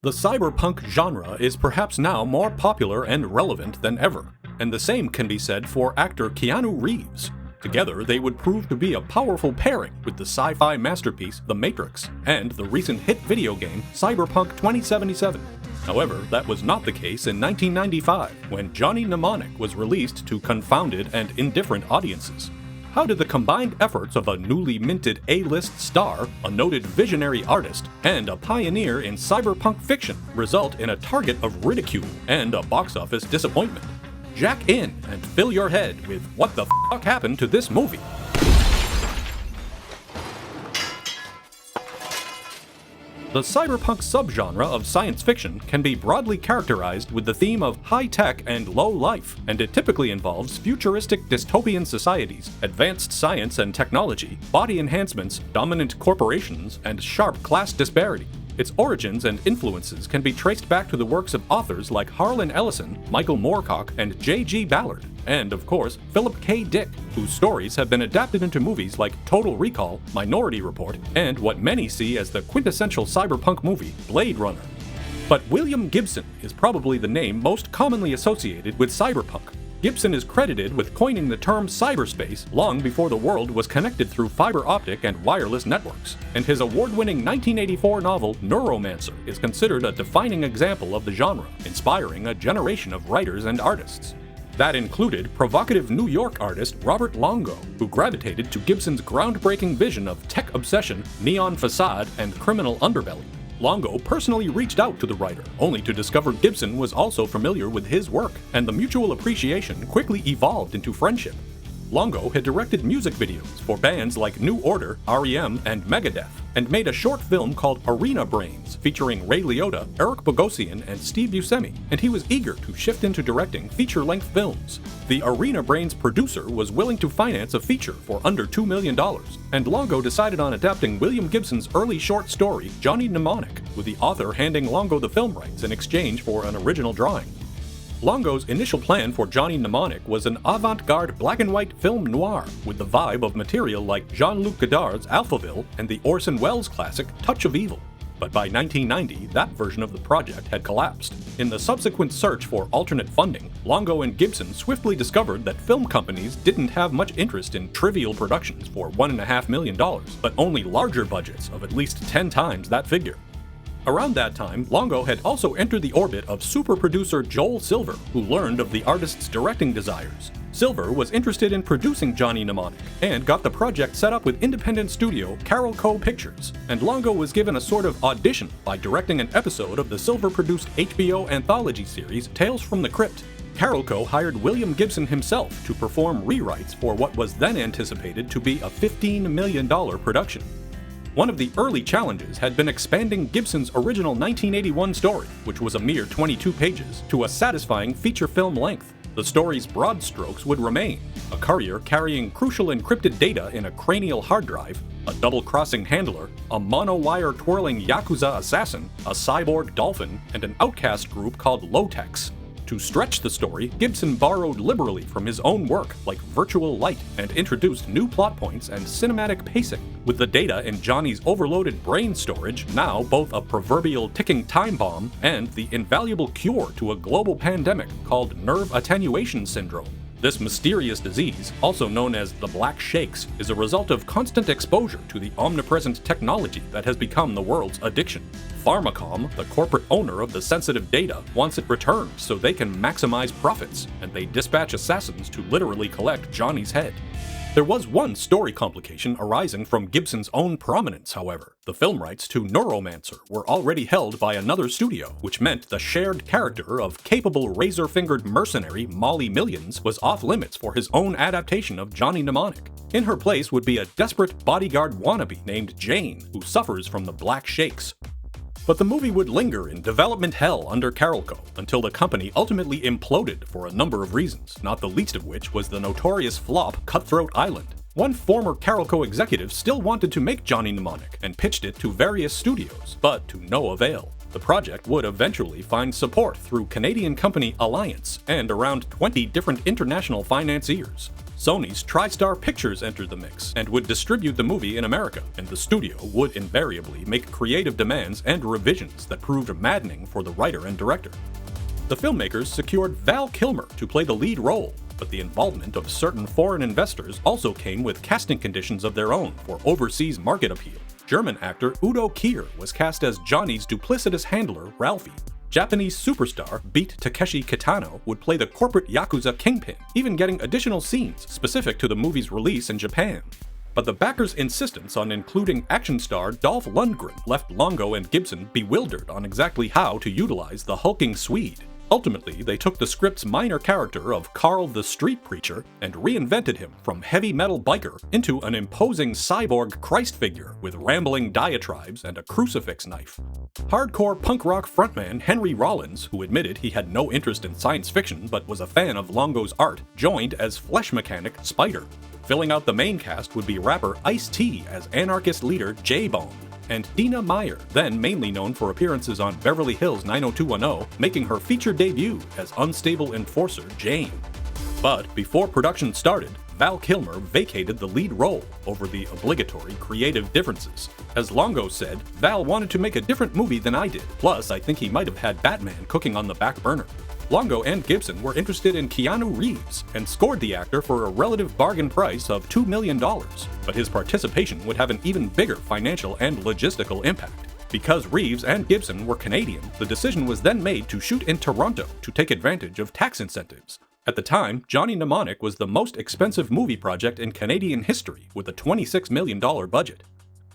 The cyberpunk genre is perhaps now more popular and relevant than ever, and the same can be said for actor Keanu Reeves. Together, they would prove to be a powerful pairing with the sci-fi masterpiece The Matrix and the recent hit video game Cyberpunk 2077. However, that was not the case in 1995, when Johnny Mnemonic was released to confounded and indifferent audiences. How did the combined efforts of a newly minted A-list star, a noted visionary artist, and a pioneer in cyberpunk fiction result in a target of ridicule and a box office disappointment? Jack in and fill your head with what the fuck happened to this movie. The cyberpunk subgenre of science fiction can be broadly characterized with the theme of high-tech and low life, and it typically involves futuristic dystopian societies, advanced science and technology, body enhancements, dominant corporations, and sharp class disparity. Its origins and influences can be traced back to the works of authors like Harlan Ellison, Michael Moorcock, and J.G. Ballard, and, of course, Philip K. Dick, whose stories have been adapted into movies like Total Recall, Minority Report, and what many see as the quintessential cyberpunk movie, Blade Runner. But William Gibson is probably the name most commonly associated with cyberpunk. Gibson is credited with coining the term cyberspace long before the world was connected through fiber optic and wireless networks, and his award-winning 1984 novel Neuromancer is considered a defining example of the genre, inspiring a generation of writers and artists. That included provocative New York artist Robert Longo, who gravitated to Gibson's groundbreaking vision of tech obsession, neon facade, and criminal underbelly. Longo personally reached out to the writer, only to discover Gibson was also familiar with his work, and the mutual appreciation quickly evolved into friendship. Longo had directed music videos for bands like New Order, R.E.M., and Megadeth, and made a short film called Arena Brains, featuring Ray Liotta, Eric Bogosian, and Steve Buscemi, and he was eager to shift into directing feature-length films. The Arena Brains producer was willing to finance a feature for under $2 million, and Longo decided on adapting William Gibson's early short story, Johnny Mnemonic, with the author handing Longo the film rights in exchange for an original drawing. Longo's initial plan for Johnny Mnemonic was an avant-garde black-and-white film noir with the vibe of material like Jean-Luc Godard's Alphaville and the Orson Welles classic Touch of Evil. But by 1990, that version of the project had collapsed. In the subsequent search for alternate funding, Longo and Gibson swiftly discovered that film companies didn't have much interest in trivial productions for $1.5 million, but only larger budgets of at least 10 times that figure. Around that time, Longo had also entered the orbit of super producer Joel Silver, who learned of the artist's directing desires. Silver was interested in producing Johnny Mnemonic, and got the project set up with independent studio Carolco Pictures, and Longo was given a sort of audition by directing an episode of the Silver-produced HBO anthology series Tales from the Crypt. Carolco hired William Gibson himself to perform rewrites for what was then anticipated to be a $15 million production. One of the early challenges had been expanding Gibson's original 1981 story, which was a mere 22 pages, to a satisfying feature film length. The story's broad strokes would remain: a courier carrying crucial encrypted data in a cranial hard drive, a double-crossing handler, a monowire-twirling Yakuza assassin, a cyborg dolphin, and an outcast group called Low-Techs. To stretch the story, Gibson borrowed liberally from his own work, like Virtual Light, and introduced new plot points and cinematic pacing, with the data in Johnny's overloaded brain storage now both a proverbial ticking time bomb and the invaluable cure to a global pandemic called nerve attenuation syndrome. This mysterious disease, also known as the Black Shakes, is a result of constant exposure to the omnipresent technology that has become the world's addiction. Pharmacom, the corporate owner of the sensitive data, wants it returned so they can maximize profits, and they dispatch assassins to literally collect Johnny's head. There was one story complication arising from Gibson's own prominence, however. The film rights to Neuromancer were already held by another studio, which meant the shared character of capable razor-fingered mercenary Molly Millions was off-limits for his own adaptation of Johnny Mnemonic. In her place would be a desperate bodyguard wannabe named Jane, who suffers from the Black Shakes. But the movie would linger in development hell under Carolco until the company ultimately imploded for a number of reasons, not the least of which was the notorious flop Cutthroat Island. One former Carolco executive still wanted to make Johnny Mnemonic and pitched it to various studios, but to no avail. The project would eventually find support through Canadian company Alliance and around 20 different international financiers. Sony's TriStar Pictures entered the mix and would distribute the movie in America, and the studio would invariably make creative demands and revisions that proved maddening for the writer and director. The filmmakers secured Val Kilmer to play the lead role, but the involvement of certain foreign investors also came with casting conditions of their own for overseas market appeal. German actor Udo Kier was cast as Johnny's duplicitous handler, Ralphie. Japanese superstar Beat Takeshi Kitano would play the corporate Yakuza kingpin, even getting additional scenes specific to the movie's release in Japan. But the backers' insistence on including action star Dolph Lundgren left Longo and Gibson bewildered on exactly how to utilize the hulking Swede. Ultimately, they took the script's minor character of Carl the Street Preacher and reinvented him from heavy metal biker into an imposing cyborg Christ figure with rambling diatribes and a crucifix knife. Hardcore punk rock frontman Henry Rollins, who admitted he had no interest in science fiction but was a fan of Longo's art, joined as flesh mechanic Spider. Filling out the main cast would be rapper Ice-T as anarchist leader J-Bone, and Dina Meyer, then mainly known for appearances on Beverly Hills 90210, making her feature debut as unstable enforcer Jane. But before production started, Val Kilmer vacated the lead role over the obligatory creative differences. As Longo said, Val wanted to make a different movie than I did, plus I think he might have had Batman cooking on the back burner. Longo and Gibson were interested in Keanu Reeves and scored the actor for a relative bargain price of $2 million, but his participation would have an even bigger financial and logistical impact. Because Reeves and Gibson were Canadian, the decision was then made to shoot in Toronto to take advantage of tax incentives. At the time, Johnny Mnemonic was the most expensive movie project in Canadian history with a $26 million budget.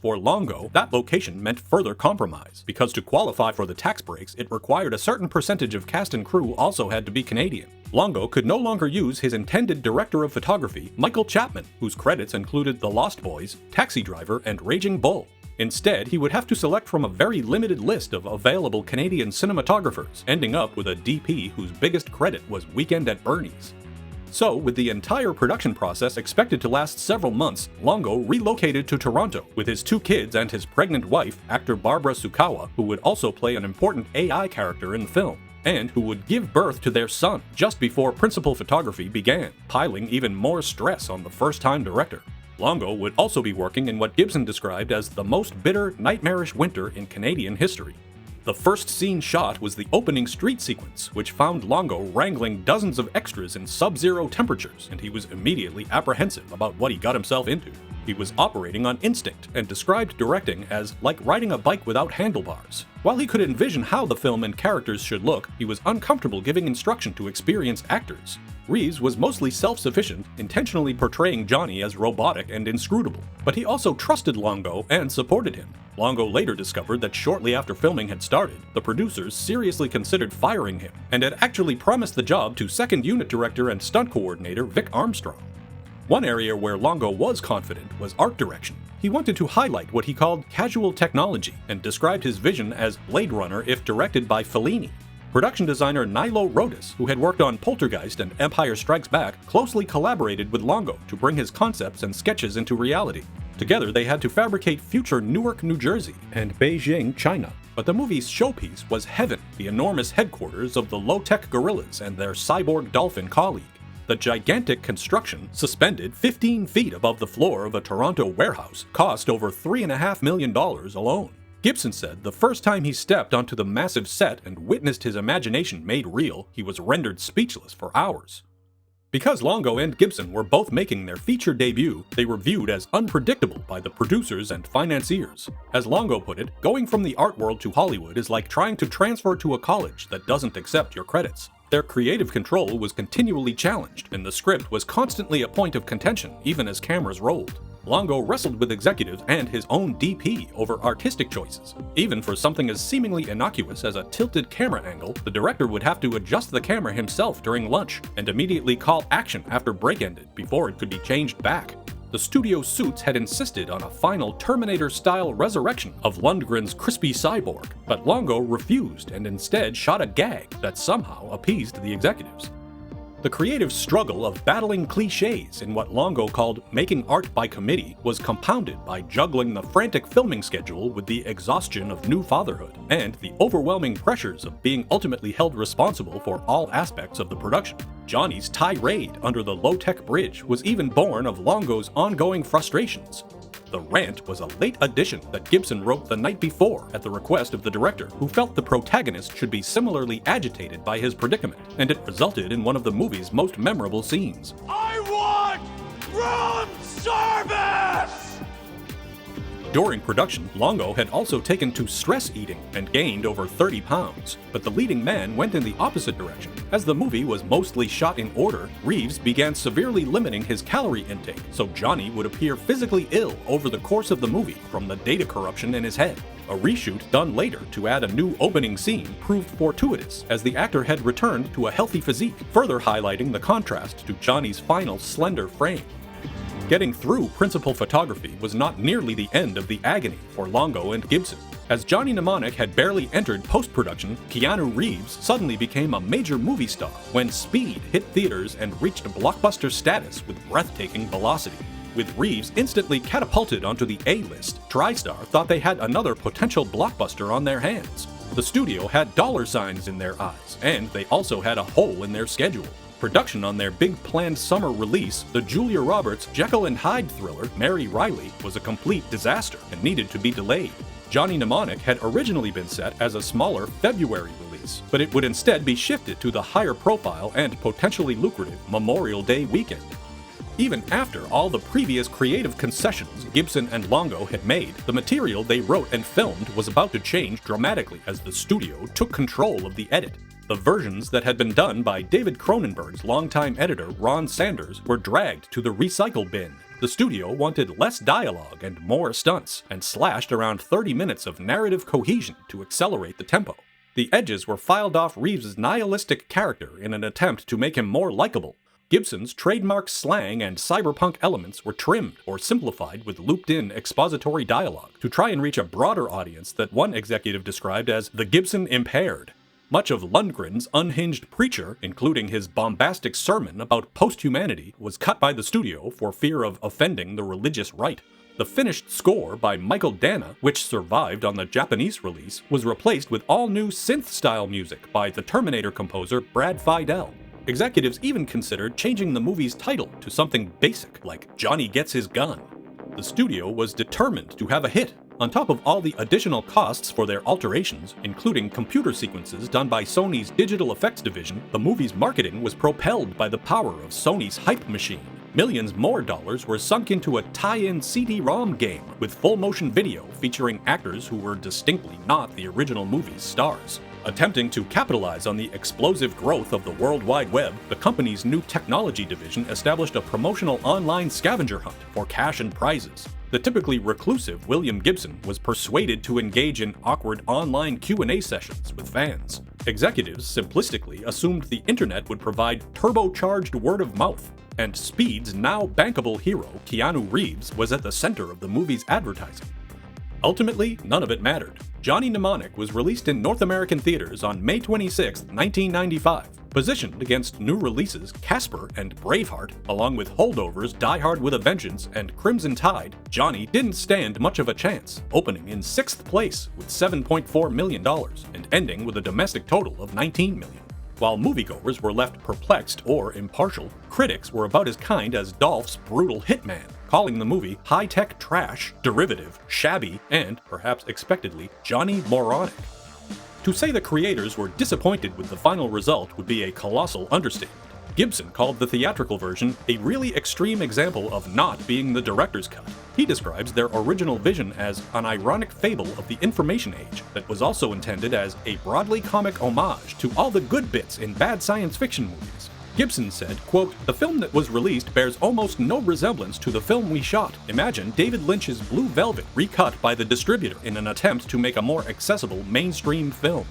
For Longo, that location meant further compromise, because to qualify for the tax breaks, it required a certain percentage of cast and crew also had to be Canadian. Longo could no longer use his intended director of photography, Michael Chapman, whose credits included The Lost Boys, Taxi Driver, and Raging Bull. Instead, he would have to select from a very limited list of available Canadian cinematographers, ending up with a DP whose biggest credit was Weekend at Bernie's. So, with the entire production process expected to last several months, Longo relocated to Toronto with his 2 kids and his pregnant wife, actor Barbara Sukawa, who would also play an important AI character in the film, and who would give birth to their son just before principal photography began, piling even more stress on the first-time director. Longo would also be working in what Gibson described as the most bitter, nightmarish winter in Canadian history. The first scene shot was the opening street sequence, which found Longo wrangling dozens of extras in sub-zero temperatures, and he was immediately apprehensive about what he got himself into. He was operating on instinct and described directing as like riding a bike without handlebars. While he could envision how the film and characters should look, he was uncomfortable giving instruction to experienced actors. Reeves was mostly self-sufficient, intentionally portraying Johnny as robotic and inscrutable, but he also trusted Longo and supported him. Longo later discovered that shortly after filming had started, the producers seriously considered firing him, and had actually promised the job to second unit director and stunt coordinator Vic Armstrong. One area where Longo was confident was art direction. He wanted to highlight what he called casual technology, and described his vision as Blade Runner if directed by Fellini. Production designer Nilo Rodis, who had worked on Poltergeist and Empire Strikes Back, closely collaborated with Longo to bring his concepts and sketches into reality. Together, they had to fabricate future Newark, New Jersey, and Beijing, China. But the movie's showpiece was Heaven, the enormous headquarters of the low-tech gorillas and their cyborg dolphin colleague. The gigantic construction, suspended 15 feet above the floor of a Toronto warehouse, cost over $3.5 million alone. Gibson said the first time he stepped onto the massive set and witnessed his imagination made real, he was rendered speechless for hours. Because Longo and Gibson were both making their feature debut, they were viewed as unpredictable by the producers and financiers. As Longo put it, going from the art world to Hollywood is like trying to transfer to a college that doesn't accept your credits. Their creative control was continually challenged, and the script was constantly a point of contention even as cameras rolled. Longo wrestled with executives and his own DP over artistic choices. Even for something as seemingly innocuous as a tilted camera angle, the director would have to adjust the camera himself during lunch and immediately call action after break ended before it could be changed back. The studio suits had insisted on a final Terminator-style resurrection of Lundgren's crispy cyborg, but Longo refused and instead shot a gag that somehow appeased the executives. The creative struggle of battling cliches in what Longo called making art by committee was compounded by juggling the frantic filming schedule with the exhaustion of new fatherhood and the overwhelming pressures of being ultimately held responsible for all aspects of the production. Johnny's tirade under the low-tech bridge was even born of Longo's ongoing frustrations. The rant was a late addition that Gibson wrote the night before at the request of the director, who felt the protagonist should be similarly agitated by his predicament, and it resulted in one of the movie's most memorable scenes. I want room service! During production, Longo had also taken to stress eating and gained over 30 pounds, but the leading man went in the opposite direction. As the movie was mostly shot in order, Reeves began severely limiting his calorie intake, so Johnny would appear physically ill over the course of the movie from the data corruption in his head. A reshoot done later to add a new opening scene proved fortuitous, as the actor had returned to a healthy physique, further highlighting the contrast to Johnny's final slender frame. Getting through principal photography was not nearly the end of the agony for Longo and Gibson. As Johnny Mnemonic had barely entered post-production, Keanu Reeves suddenly became a major movie star when Speed hit theaters and reached blockbuster status with breathtaking velocity. With Reeves instantly catapulted onto the A-list, TriStar thought they had another potential blockbuster on their hands. The studio had dollar signs in their eyes, and they also had a hole in their schedule. Production on their big planned summer release, the Julia Roberts Jekyll and Hyde thriller Mary Riley, was a complete disaster and needed to be delayed. Johnny Mnemonic had originally been set as a smaller February release, but it would instead be shifted to the higher profile and potentially lucrative Memorial Day weekend. Even after all the previous creative concessions Gibson and Longo had made, the material they wrote and filmed was about to change dramatically as the studio took control of the edit. The versions that had been done by David Cronenberg's longtime editor Ron Sanders were dragged to the recycle bin. The studio wanted less dialogue and more stunts, and slashed around 30 minutes of narrative cohesion to accelerate the tempo. The edges were filed off Reeves' nihilistic character in an attempt to make him more likable. Gibson's trademark slang and cyberpunk elements were trimmed or simplified with looped-in expository dialogue to try and reach a broader audience that one executive described as the Gibson impaired. Much of Lundgren's unhinged preacher, including his bombastic sermon about post-humanity, was cut by the studio for fear of offending the religious right. The finished score by Michael Dana, which survived on the Japanese release, was replaced with all-new synth-style music by the Terminator composer Brad Fiedel. Executives even considered changing the movie's title to something basic, like Johnny Gets His Gun. The studio was determined to have a hit. On top of all the additional costs for their alterations, including computer sequences done by Sony's digital effects division, the movie's marketing was propelled by the power of Sony's hype machine. Millions more dollars were sunk into a tie-in CD-ROM game with full-motion video featuring actors who were distinctly not the original movie's stars. Attempting to capitalize on the explosive growth of the World Wide Web, the company's new technology division established a promotional online scavenger hunt for cash and prizes. The typically reclusive William Gibson was persuaded to engage in awkward online Q&A sessions with fans. Executives simplistically assumed the internet would provide turbocharged word of mouth, and Speed's now bankable hero, Keanu Reeves, was at the center of the movie's advertising. Ultimately, none of it mattered. Johnny Mnemonic was released in North American theaters on May 26, 1995. Positioned against new releases Casper and Braveheart, along with holdovers Die Hard with a Vengeance and Crimson Tide, Johnny didn't stand much of a chance, opening in 6th place with $7.4 million and ending with a domestic total of $19 million. While moviegoers were left perplexed or impartial, critics were about as kind as Dolph's brutal hitman, calling the movie high-tech trash, derivative, shabby, and, perhaps expectedly, Johnny Moronic. To say the creators were disappointed with the final result would be a colossal understatement. Gibson called the theatrical version a really extreme example of not being the director's cut. He describes their original vision as an ironic fable of the information age that was also intended as a broadly comic homage to all the good bits in bad science fiction movies. Gibson said, quote, "The film that was released bears almost no resemblance to the film we shot. Imagine David Lynch's Blue Velvet recut by the distributor in an attempt to make a more accessible mainstream film."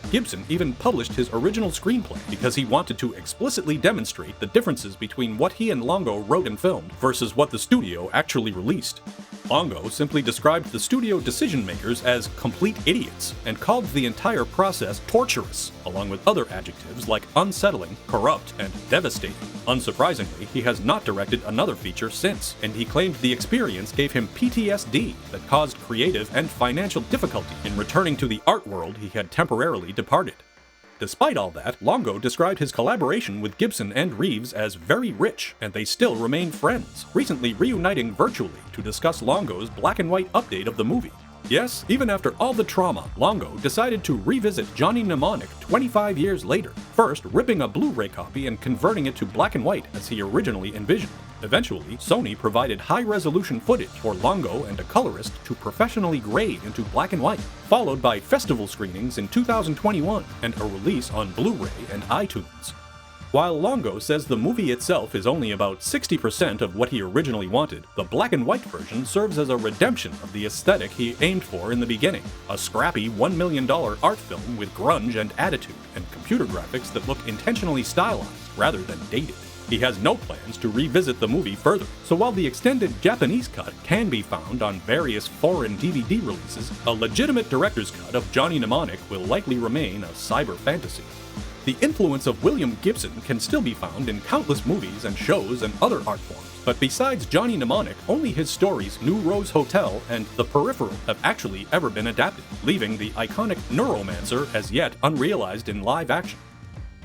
Gibson even published his original screenplay because he wanted to explicitly demonstrate the differences between what he and Longo wrote and filmed versus what the studio actually released. Longo simply described the studio decision-makers as complete idiots and called the entire process torturous, along with other adjectives like unsettling, corrupt, and devastating. Unsurprisingly, he has not directed another feature since, and he claimed the experience gave him PTSD that caused creative and financial difficulty in returning to the art world he had temporarily departed. Despite all that, Longo described his collaboration with Gibson and Reeves as very rich, and they still remain friends, recently reuniting virtually to discuss Longo's black and white update of the movie. Yes, even after all the trauma, Longo decided to revisit Johnny Mnemonic 25 years later, first ripping a Blu-ray copy and converting it to black and white as he originally envisioned. Eventually, Sony provided high-resolution footage for Longo and a colorist to professionally grade into black and white, followed by festival screenings in 2021 and a release on Blu-ray and iTunes. While Longo says the movie itself is only about 60% of what he originally wanted, the black and white version serves as a redemption of the aesthetic he aimed for in the beginning, a scrappy $1 million art film with grunge and attitude and computer graphics that look intentionally stylized rather than dated. He has no plans to revisit the movie further, so while the extended Japanese cut can be found on various foreign DVD releases, a legitimate director's cut of Johnny Mnemonic will likely remain a cyber fantasy. The influence of William Gibson can still be found in countless movies and shows and other art forms, but besides Johnny Mnemonic, only his stories New Rose Hotel and The Peripheral have actually ever been adapted, leaving the iconic Neuromancer as yet unrealized in live action.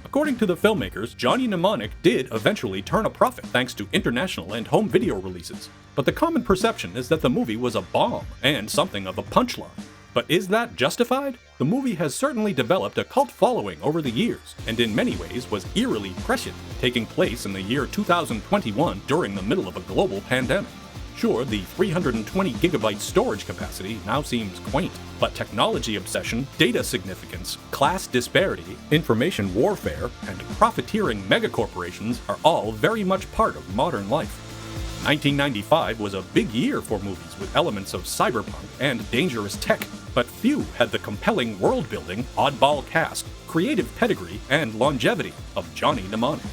According to the filmmakers, Johnny Mnemonic did eventually turn a profit thanks to international and home video releases, but the common perception is that the movie was a bomb and something of a punchline. But is that justified? The movie has certainly developed a cult following over the years, and in many ways was eerily prescient, taking place in the year 2021 during the middle of a global pandemic. Sure, the 320GB storage capacity now seems quaint, but technology obsession, data significance, class disparity, information warfare, and profiteering megacorporations are all very much part of modern life. 1995 was a big year for movies with elements of cyberpunk and dangerous tech, but few had the compelling world-building, oddball cast, creative pedigree, and longevity of Johnny Mnemonic.